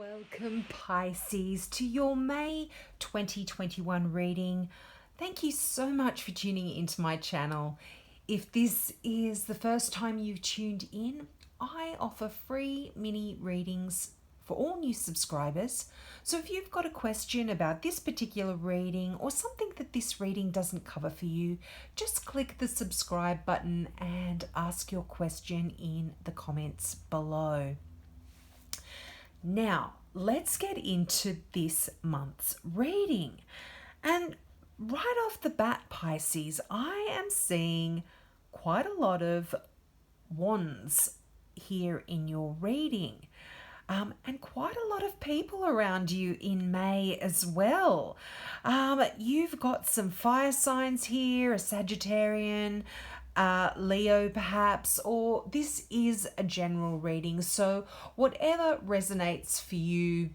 Welcome, Pisces, to your May 2021 reading. Thank you so much for tuning into my channel. If this is the first time you've tuned in, I offer free mini readings for all new subscribers. So if you've got a question about this particular reading or something that this reading doesn't cover for you, just click the subscribe button and ask your question in the comments below. Now, let's get into this month's reading. And right off the bat, Pisces, I am seeing quite a lot of wands here in your reading. And quite a lot of people around you in May as well. You've got some fire signs here, a Sagittarian, Leo perhaps, or this is a general reading. So whatever resonates for you,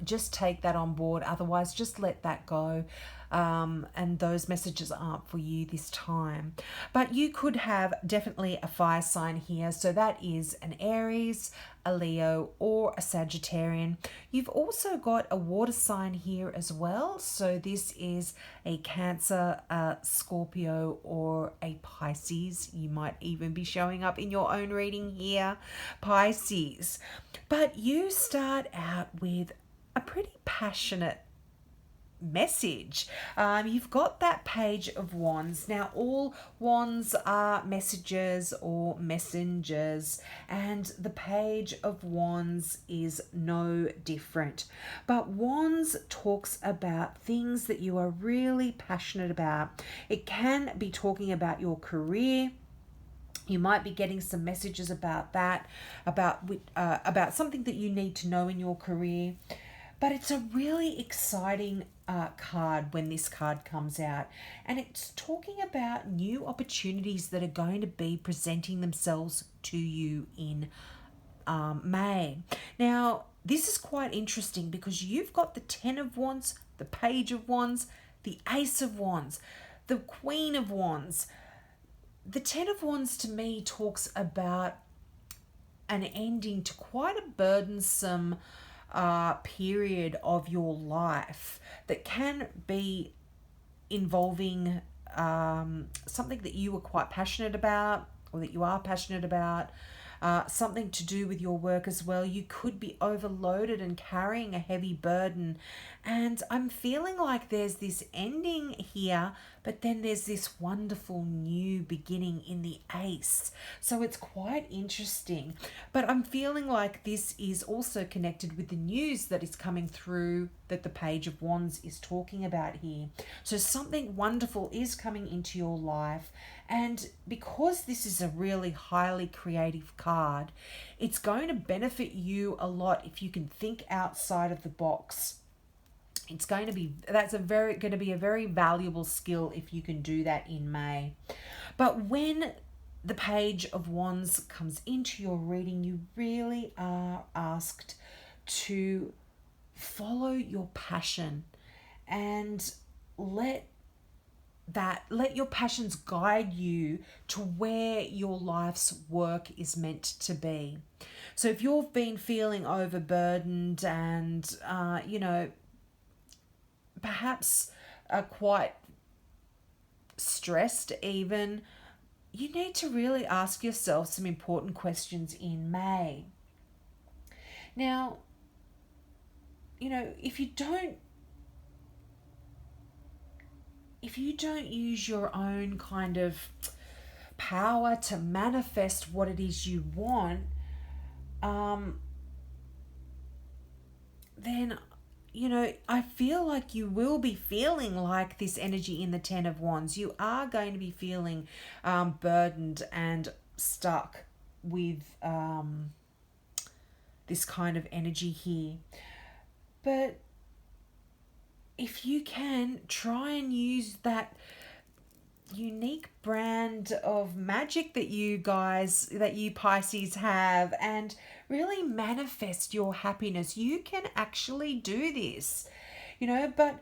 just take that on board. Otherwise, just let that go. And those messages aren't for you this time. But you could have definitely a fire sign here. So that is an Aries, a Leo, or a Sagittarian. You've also got a water sign here as well. So this is a Cancer, Scorpio, or a Pisces. You might even be showing up in your own reading here, Pisces. But you start out with a pretty passionate message. You've got that Page of Wands. Now, all wands are messages or messengers, and the Page of Wands is no different. But Wands talks about things that you are really passionate about. It can be talking about your career. You might be getting some messages about that, about something that you need to know in your career. But it's a really exciting card when this card comes out. And it's talking about new opportunities that are going to be presenting themselves to you in May. Now, this is quite interesting because you've got the Ten of Wands, the Page of Wands, the Ace of Wands, the Queen of Wands. The Ten of Wands to me talks about an ending to quite a burdensome period of your life that can be involving something that you were quite passionate about or that you are passionate about, something to do with your work as well. You could be overloaded and carrying a heavy burden. And I'm feeling like there's this ending here, but then there's this wonderful new beginning in the Ace. So it's quite interesting. But I'm feeling like this is also connected with the news that is coming through that the Page of Wands is talking about here. So something wonderful is coming into your life. And because this is a really highly creative card, it's going to benefit you a lot if you can think outside of the box. It's going to be a very valuable skill if you can do that in May. But when the Page of Wands comes into your reading, you really are asked to follow your passion and let your passions guide you to where your life's work is meant to be. So if you've been feeling overburdened and perhaps quite stressed even, you need to really ask yourself some important questions in May. Now, if you don't use your own kind of power to manifest what it is you want, then I feel like you will be feeling like this energy in the Ten of Wands. You are going to be feeling burdened and stuck with this kind of energy here. But if you can, try and use that unique brand of magic that you Pisces have and really manifest your happiness. You can actually do this, but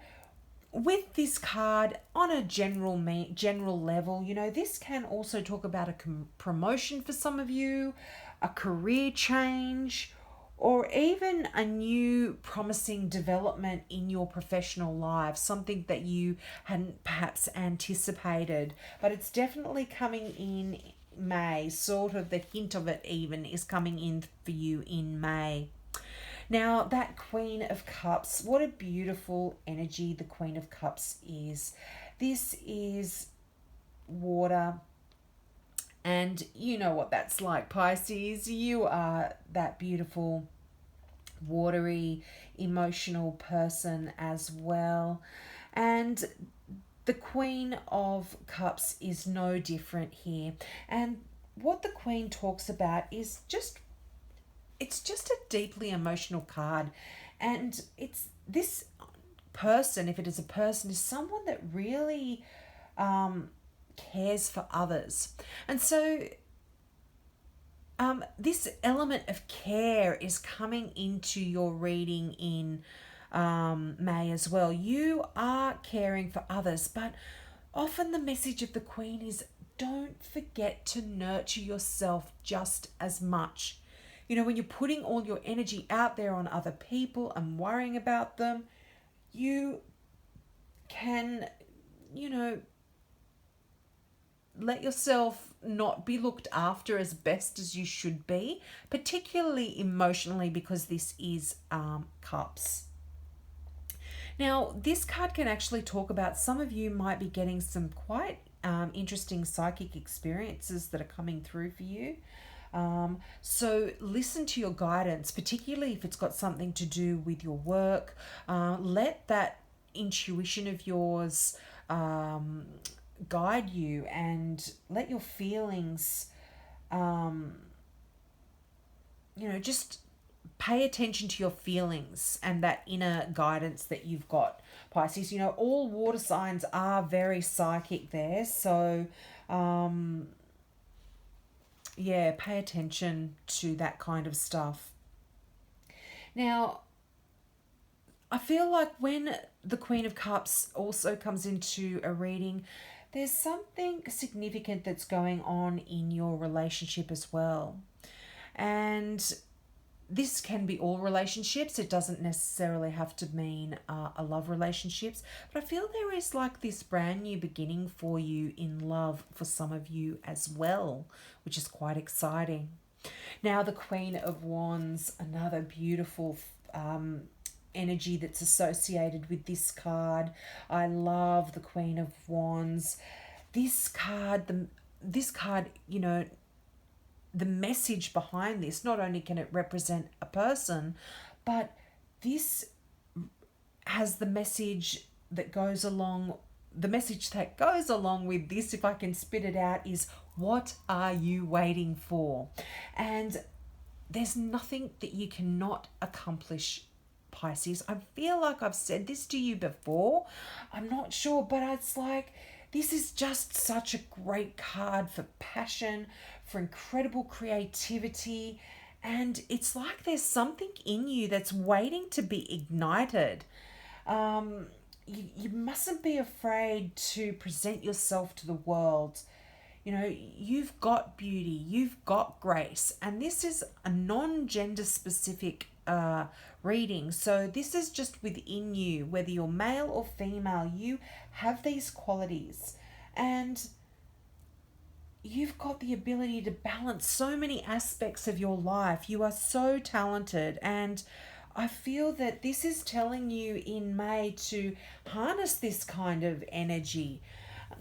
with this card on a general level, this can also talk about a promotion for some of you, a career change, or even a new promising development in your professional life, something that you hadn't perhaps anticipated, but it's definitely coming in May. Sort of the hint of it even is coming in for you in May. Now, that Queen of Cups, what a beautiful energy the Queen of Cups is. This is water, and you know what that's like, Pisces. You are that beautiful, watery, emotional person as well. And the Queen of Cups is no different here. And what the Queen talks about is it's just a deeply emotional card. And it's this person, if it is a person, is someone that really cares for others. And so this element of care is coming into your reading in May as well. You are caring for others, but often the message of the Queen is don't forget to nurture yourself just as much. You know, when you're putting all your energy out there on other people and worrying about them, you can, you know, let yourself not be looked after as best as you should be, particularly emotionally, because this is cups. Now, this card can actually talk about some of you might be getting some quite interesting psychic experiences that are coming through for you. So listen to your guidance, particularly if it's got something to do with your work. Let that intuition of yours guide you, and let your feelings, just pay attention to your feelings and that inner guidance that you've got, Pisces. You know, all water signs are very psychic there. So, yeah, pay attention to that kind of stuff. Now, I feel like when the Queen of Cups also comes into a reading, there's something significant that's going on in your relationship as well. And this can be all relationships. It doesn't necessarily have to mean a love relationships. But I feel there is like this brand new beginning for you in love for some of you as well, which is quite exciting. Now, the Queen of Wands, another beautiful energy that's associated with this card. I love the Queen of Wands. This card, you know, the message behind this, not only can it represent a person, but this has the message that goes along with this, if I can spit it out, is what are you waiting for? And there's nothing that you cannot accomplish, Pisces. I feel like I've said this to you before. I'm not sure, but it's like this is just such a great card for passion, for incredible creativity, and it's like there's something in you that's waiting to be ignited. You mustn't be afraid to present yourself to the world. You know, you've got beauty, you've got grace, and this is a non-gender specific reading. So this is just within you, whether you're male or female, you have these qualities, and you've got the ability to balance so many aspects of your life. You are so talented, and I feel that this is telling you in May to harness this kind of energy.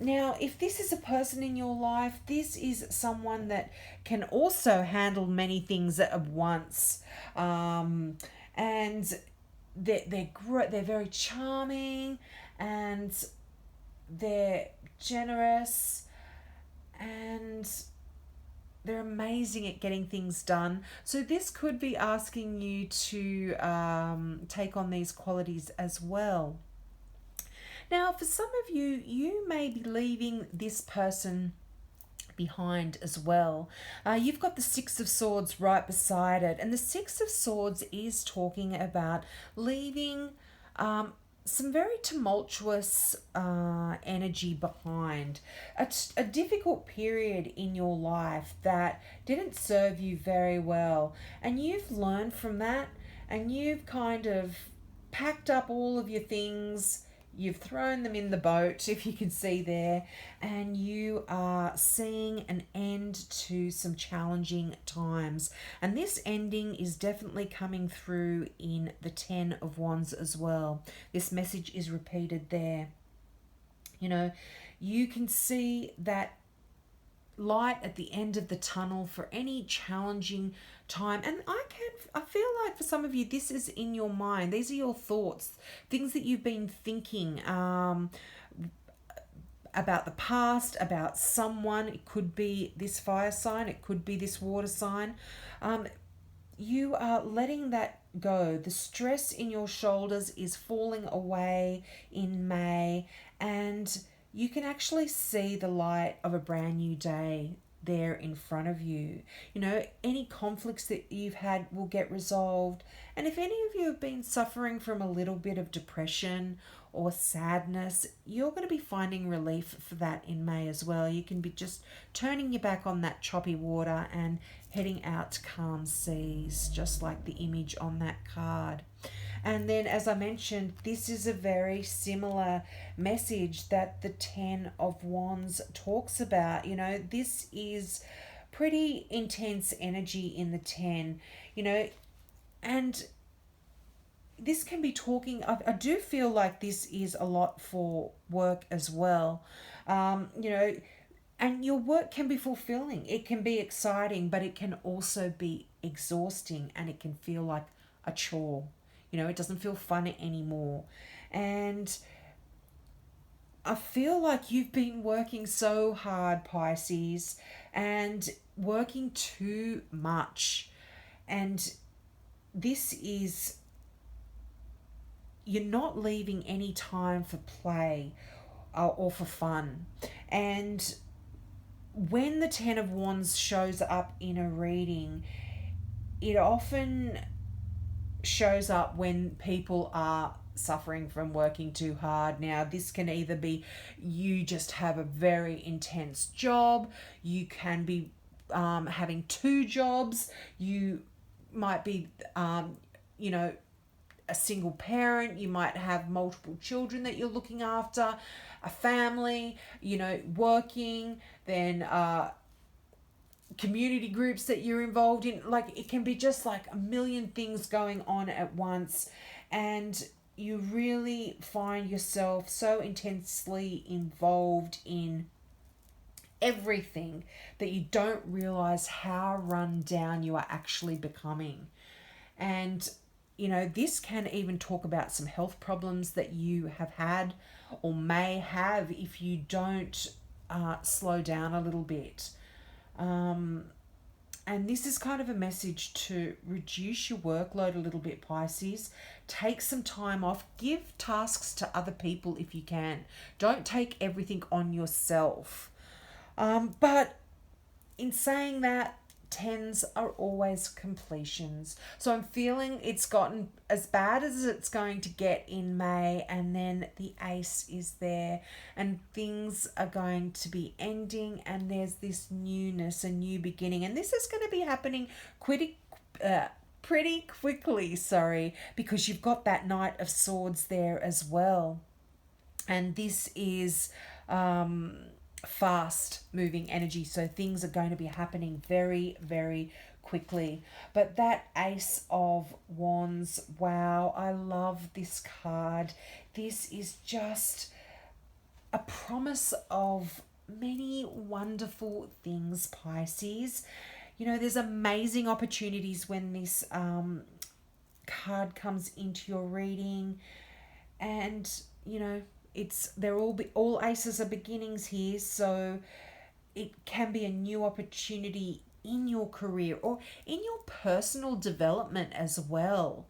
Now, if this is a person in your life, this is someone that can also handle many things at once. And they're very charming, and they're generous, and they're amazing at getting things done. So this could be asking you to take on these qualities as well. Now, for some of you, you may be leaving this person behind as well. You've got the Six of Swords right beside it, and the Six of Swords is talking about leaving some very tumultuous energy behind a difficult period in your life that didn't serve you very well, and you've learned from that, and you've kind of packed up all of your things. You've thrown them in the boat, if you can see there, and you are seeing an end to some challenging times. And this ending is definitely coming through in the Ten of Wands as well. This message is repeated there. You know, you can see that light at the end of the tunnel for any challenging time. And I feel like for some of you, this is in your mind. These are your thoughts, things that you've been thinking about the past, about someone. It could be this fire sign, it could be this water sign. You are letting that go. The stress in your shoulders is falling away in May, and you can actually see the light of a brand new day there in front of you. You know, any conflicts that you've had will get resolved. And if any of you have been suffering from a little bit of depression or sadness, you're going to be finding relief for that in May as well. You can be just turning your back on that choppy water and heading out to calm seas, just like the image on that card. And then, as I mentioned, this is a very similar message that the Ten of Wands talks about. You know, this is pretty intense energy in the 10, you know, and this can be talking, I do feel like this is a lot for work as well. You know, and your work can be fulfilling. It can be exciting, but it can also be exhausting, and it can feel like a chore. You know, it doesn't feel fun anymore. And I feel like you've been working so hard, Pisces, and working too much. And this is, you're not leaving any time for play or for fun. And when the Ten of Wands shows up in a reading, it often shows up when people are suffering from working too hard. Now, this can either be you just have a very intense job, you can be having two jobs, you might be, you know, a single parent, you might have multiple children that you're looking after, a family, you know, working, then community groups that you're involved in. Like, it can be just like a million things going on at once, and you really find yourself so intensely involved in everything that you don't realize how run down you are actually becoming. And you know, this can even talk about some health problems that you have had or may have if you don't slow down a little bit. And this is kind of a message to reduce your workload a little bit, Pisces. Take some time off. Give tasks to other people if you can. Don't take everything on yourself. But in saying that, tens are always completions. So I'm feeling it's gotten as bad as it's going to get in May, and then the ace is there, and things are going to be ending, and there's this newness, a new beginning, and this is going to be happening pretty quickly, because you've got that Knight of Swords there as well. And this is fast moving energy, so things are going to be happening very, very quickly. But that Ace of Wands, wow, I love this card. This is just a promise of many wonderful things, Pisces. You know, there's amazing opportunities when this card comes into your reading, and you know, all aces are beginnings here, so it can be a new opportunity in your career or in your personal development as well.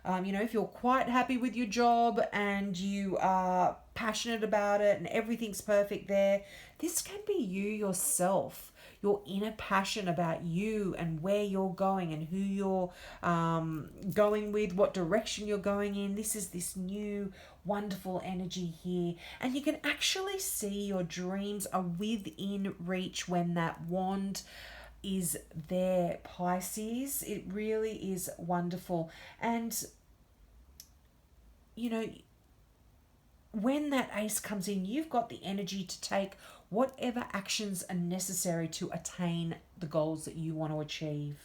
You know, if you're quite happy with your job and you are passionate about it and everything's perfect there, this can be you yourself. your inner passion about you and where you're going and who you're going with, what direction you're going in. This is this new wonderful energy here, and you can actually see your dreams are within reach when that wand is there, Pisces. It really is wonderful. And you know, when that ace comes in, you've got the energy to take whatever actions are necessary to attain the goals that you want to achieve.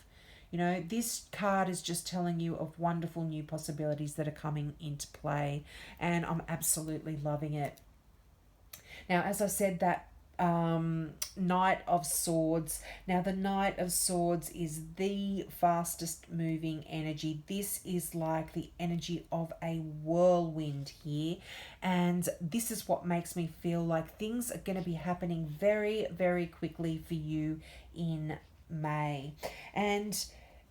You know, this card is just telling you of wonderful new possibilities that are coming into play, and I'm absolutely loving it. Now, as I said, that Knight of Swords. Now, the Knight of Swords is the fastest moving energy. This is like the energy of a whirlwind here. And this is what makes me feel like things are going to be happening very, very quickly for you in May. And,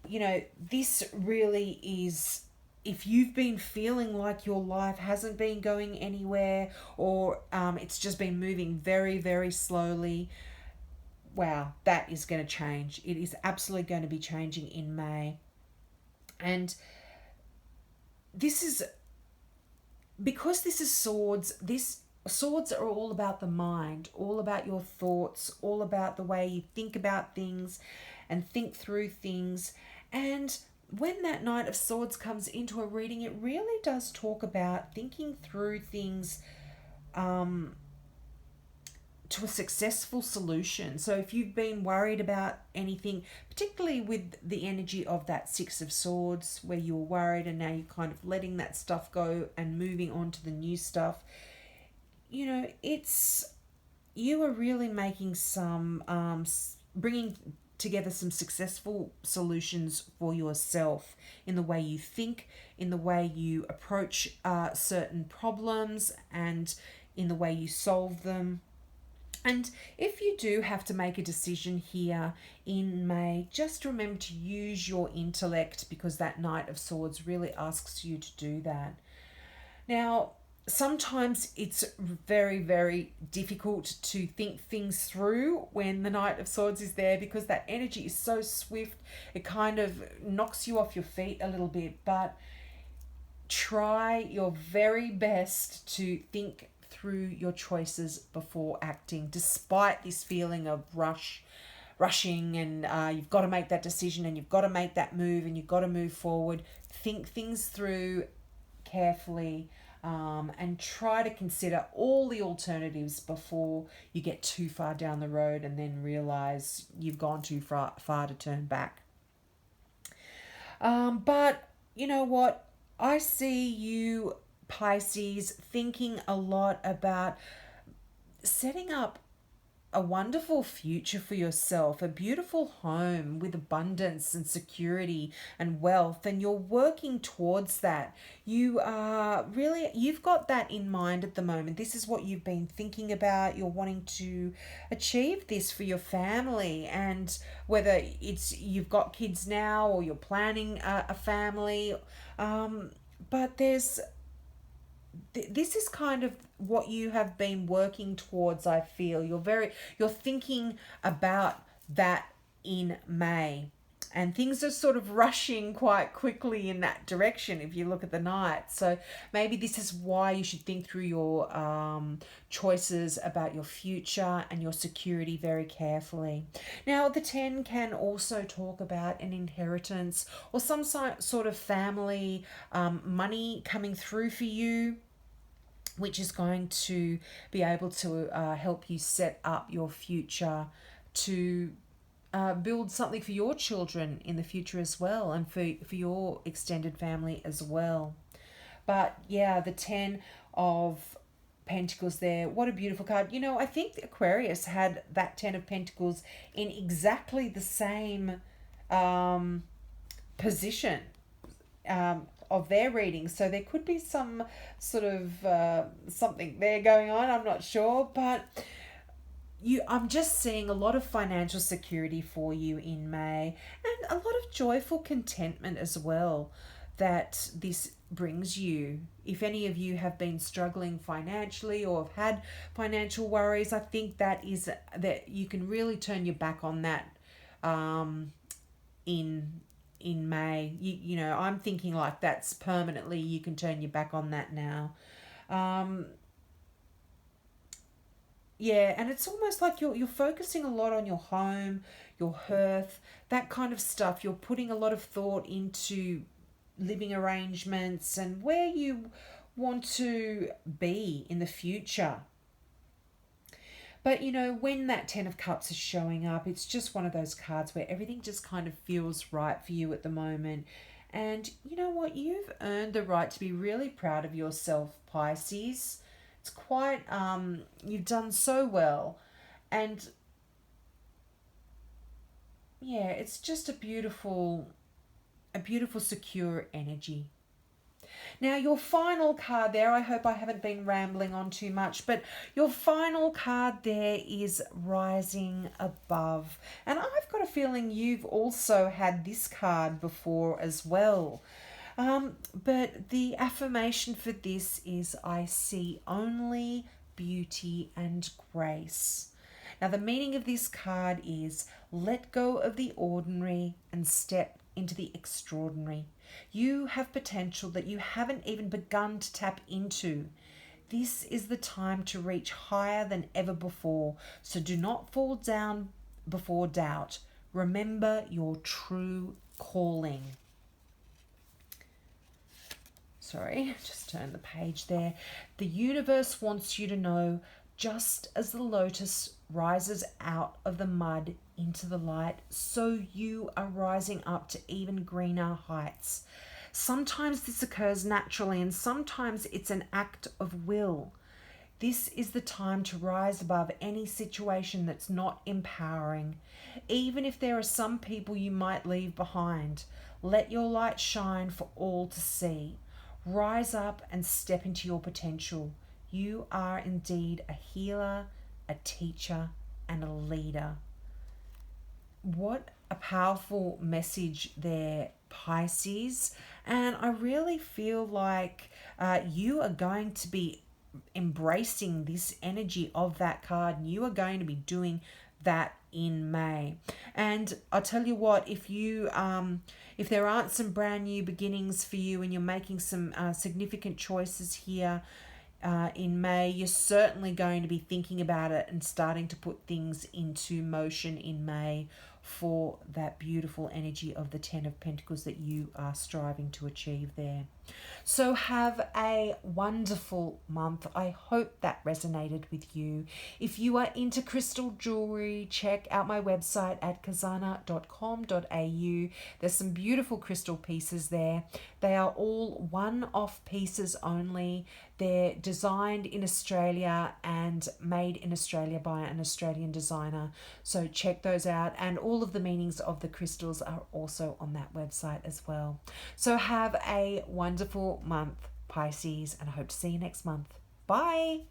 you know, this really is, if you've been feeling like your life hasn't been going anywhere, or it's just been moving very, very slowly, wow, that is going to change. It is absolutely going to be changing in May. And this is, because this is swords, swords are all about the mind, all about your thoughts, all about the way you think about things and think through things. And when that Knight of Swords comes into a reading, it really does talk about thinking through things to a successful solution. So if you've been worried about anything, particularly with the energy of that Six of Swords, where you were worried and now you're kind of letting that stuff go and moving on to the new stuff, you know, you are really making some, bringing together some successful solutions for yourself in the way you think, in the way you approach certain problems, and in the way you solve them. And if you do have to make a decision here in May, just remember to use your intellect, because that Knight of Swords really asks you to do that. Now, sometimes it's very, very difficult to think things through when the Knight of Swords is there, because that energy is so swift. It kind of knocks you off your feet a little bit, but try your very best to think through your choices before acting, despite this feeling of rushing, and you've got to make that decision and you've got to make that move and you've got to move forward. Think things through carefully. And try to consider all the alternatives before you get too far down the road and then realize you've gone too far to turn back. But you know what? I see you, Pisces, thinking a lot about setting up a wonderful future for yourself, a beautiful home with abundance and security and wealth, and you're working towards that. You've got that in mind at the moment. This is what you've been thinking about. You're wanting to achieve this for your family, and whether it's you've got kids now or you're planning a family, but this is kind of what you have been working towards. I feel you're thinking about that in May, and things are sort of rushing quite quickly in that direction if you look at the night. So maybe this is why you should think through your choices about your future and your security very carefully. Now, the 10 can also talk about an inheritance or some sort of family money coming through for you, which is going to be able to help you set up your future, to build something for your children in the future as well, and for your extended family as well. But yeah, the 10 of Pentacles there, what a beautiful card. You know, I think Aquarius had that 10 of Pentacles in exactly the same position of their reading, so there could be some sort of something there going on. I'm not sure, but I'm just seeing a lot of financial security for you in May, and a lot of joyful contentment as well. that this brings you. If any of you have been struggling financially or have had financial worries, I think that you can really turn your back on that in May. You know, I'm thinking like that's permanently, you can turn your back on that now. Yeah, and it's almost like you're focusing a lot on your home, your hearth, that kind of stuff. You're putting a lot of thought into living arrangements and where you want to be in the future. But you know, when that Ten of Cups is showing up, it's just one of those cards where everything just kind of feels right for you at the moment. And you know what? You've earned the right to be really proud of yourself, Pisces. It's quite, you've done so well. And yeah, it's just a beautiful, secure energy. Now, your final card there, I hope I haven't been rambling on too much, but your final card there is Rising Above. And I've got a feeling you've also had this card before as well. But the affirmation for this is, I see only beauty and grace. Now, the meaning of this card is let go of the ordinary and step into the extraordinary. You have potential that you haven't even begun to tap into. This is the time to reach higher than ever before, so do not fall down before doubt. Remember your true calling. Sorry, just turn the page there. The universe wants you to know, just as the lotus rises out of the mud into the light, so you are rising up to even greener heights. Sometimes this occurs naturally, and sometimes it's an act of will. This is the time to rise above any situation that's not empowering. Even if there are some people you might leave behind, let your light shine for all to see. Rise up and step into your potential. You are indeed a healer, a teacher, and a leader. What a powerful message there, Pisces. And I really feel like you are going to be embracing this energy of that card, and you are going to be doing that in May. And I'll tell you what, if there aren't some brand new beginnings for you and you're making some significant choices here in May, you're certainly going to be thinking about it and starting to put things into motion in May for that beautiful energy of the Ten of Pentacles that you are striving to achieve there. So have a wonderful month. I hope that resonated with you. If you are into crystal jewelry, check out my website at kazana.com.au. There's some beautiful crystal pieces there. They are all one-off pieces only. They're designed in Australia and made in Australia by an Australian designer. So check those out. And all of the meanings of the crystals are also on that website as well. So have a wonderful month, Pisces, and I hope to see you next month. Bye.